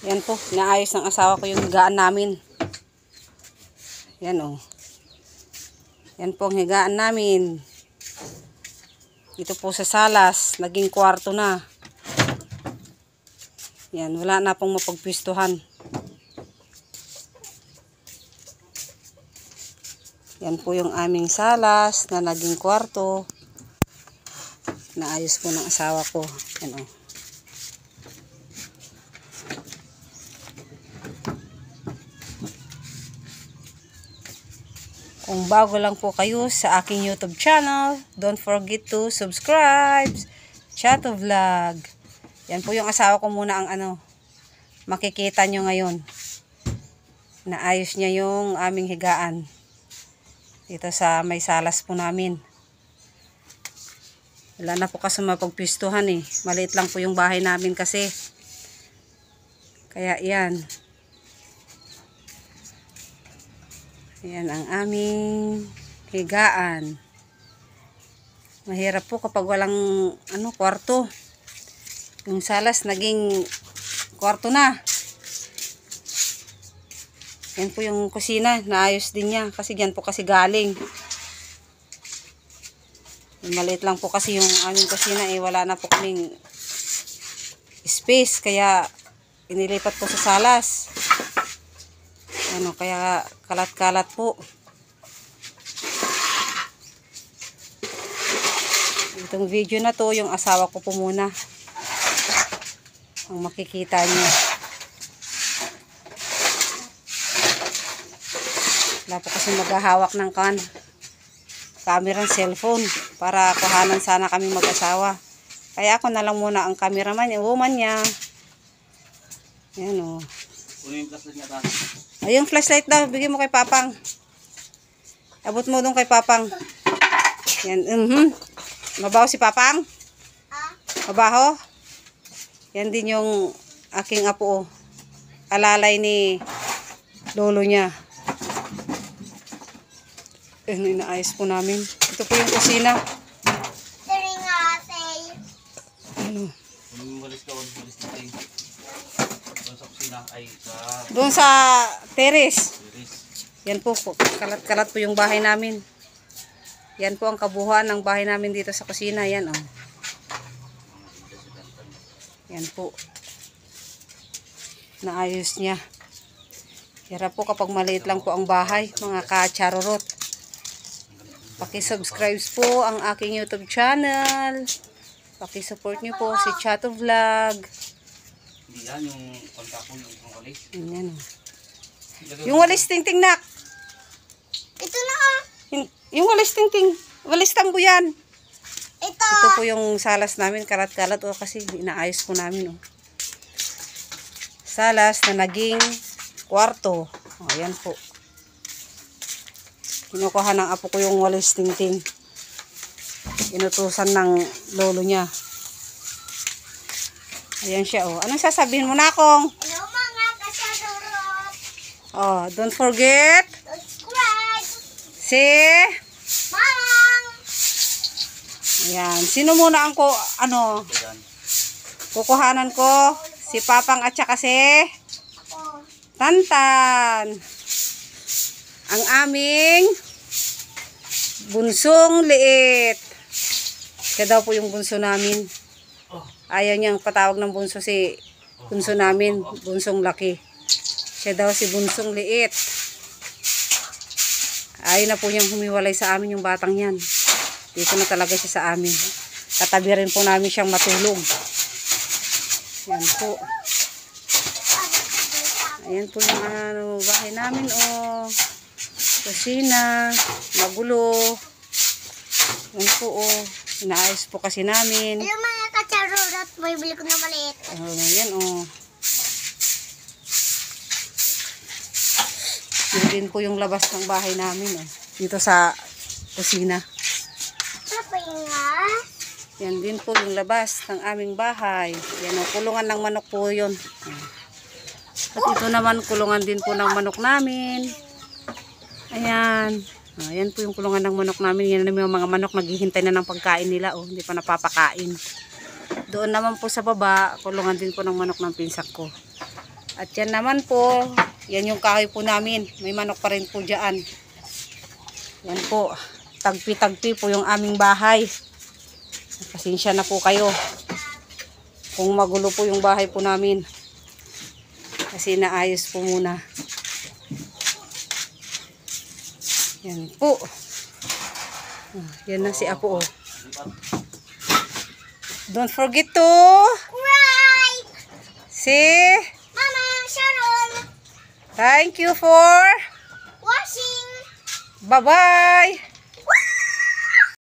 Yan po, naayos ng asawa ko yung higaan namin. Yan o. Yan po ang higaan namin. Dito po sa salas, naging kwarto na. Yan, wala na pong mapagpistuhan. Yan po yung aming salas na naging kwarto. Naayos po ng asawa ko. Yan o. Kung bago lang po kayo sa aking YouTube channel, don't forget to subscribe. Chato Vlog. Yan po yung asawa ko muna ang makikita nyo ngayon. Naayos niya yung aming higaan. Dito sa may salas po namin. Wala na po kasi mapagpistuhan eh. Maliit lang po yung bahay namin kasi. Kaya yan. Yan ang aming higaan. Mahirap po kapag walang kwarto. Yung salas naging kwarto na. Yan po yung kusina. Naayos din niya. Kasi yan po kasi galing. Maliit lang po kasi yung aming kusina eh. Wala na po kaming space. Kaya inilipat po sa salas. Kaya kalat-kalat po. Itong video na to, yung asawa ko po muna ang makikita niyo. Wala po kasi maghahawak ng camera ng cellphone para kuhanan sana kami mag-asawa. Kaya ako na lang muna ang cameraman, yung woman niya. Yan o. Ay, yung flashlight daw, bigyan mo kay Papang. Abot mo doon kay Papang. Yan, mabaho si Papang? Mabaho? Yan din yung aking apo. Alalay ni lolo niya. Inaayos po namin. Ito po yung kusina. Doon sa terrace. Yan po, kalat-kalat po yung bahay namin. Yan po ang kabuuan ng bahay namin dito sa kusina. Yan o. Yan po. Naayos niya. Hirap po kapag maliit lang po ang bahay, mga ka-charorot. Paki-subscribe po ang aking YouTube channel. Paki-support niyo po si Chato Vlog. Yan yung kontakon ng walis. Yan. Yung walis tingting nak. Ito na Yung walis tingting. Walis tambo yan. Ito. Ito po yung salas namin. Kalat-kalat kasi inaayos po namin. Salas na naging kwarto. Ayan po. Kinukuha ng apo ko yung walis tingting. Inutusan ng lolo niya. Ayan siya o. Anong sasabihin mo na akong? Hello mga kasadurot. Don't forget. Subscribe. Si Mang. Ayan. Sino muna ang kukuhanan ko? Si Papang at saka si Ako. Tantan. Ang aming bunsong liit. Siya daw po yung bunso namin. Ayaw niyang patawag ng bunso si bunso namin. Bunsong laki. Siya daw si bunsong liit. Ayaw na po niyang humiwalay sa amin yung batang yan. Dito na talaga siya sa amin. Katabi rin po namin siyang matulog. Yan po. Ayan po yung bahay namin kusina, magulo. Yan po inaayos po kasi namin. Hello mga kasadurot. May bili ko na maliit. Yan Yan din po yung labas ng bahay namin dito sa kusina. Ano pa yung nga? Yan din po yung labas ng aming bahay. Yan kulungan ng manok po yun. At ito naman kulungan din po ng manok namin. Ayan. Ayan po yung kulungan ng manok namin. Yan naman yung mga manok naghihintay na ng pagkain nila. Hindi pa napapakain. Doon naman po sa baba, kulungan din po ng manok ng pinsak ko. At yan naman po, yan yung kahoy po namin. May manok pa rin po dyan. Yan po, tagpi-tagpi po yung aming bahay. Pasensya na po kayo kung magulo po yung bahay po namin. Kasi naayos po muna. Yan po. Yan na si Apo. Oh. Don't forget to Right! see. Mama, Sharon! Thank you for Washing! bye-bye.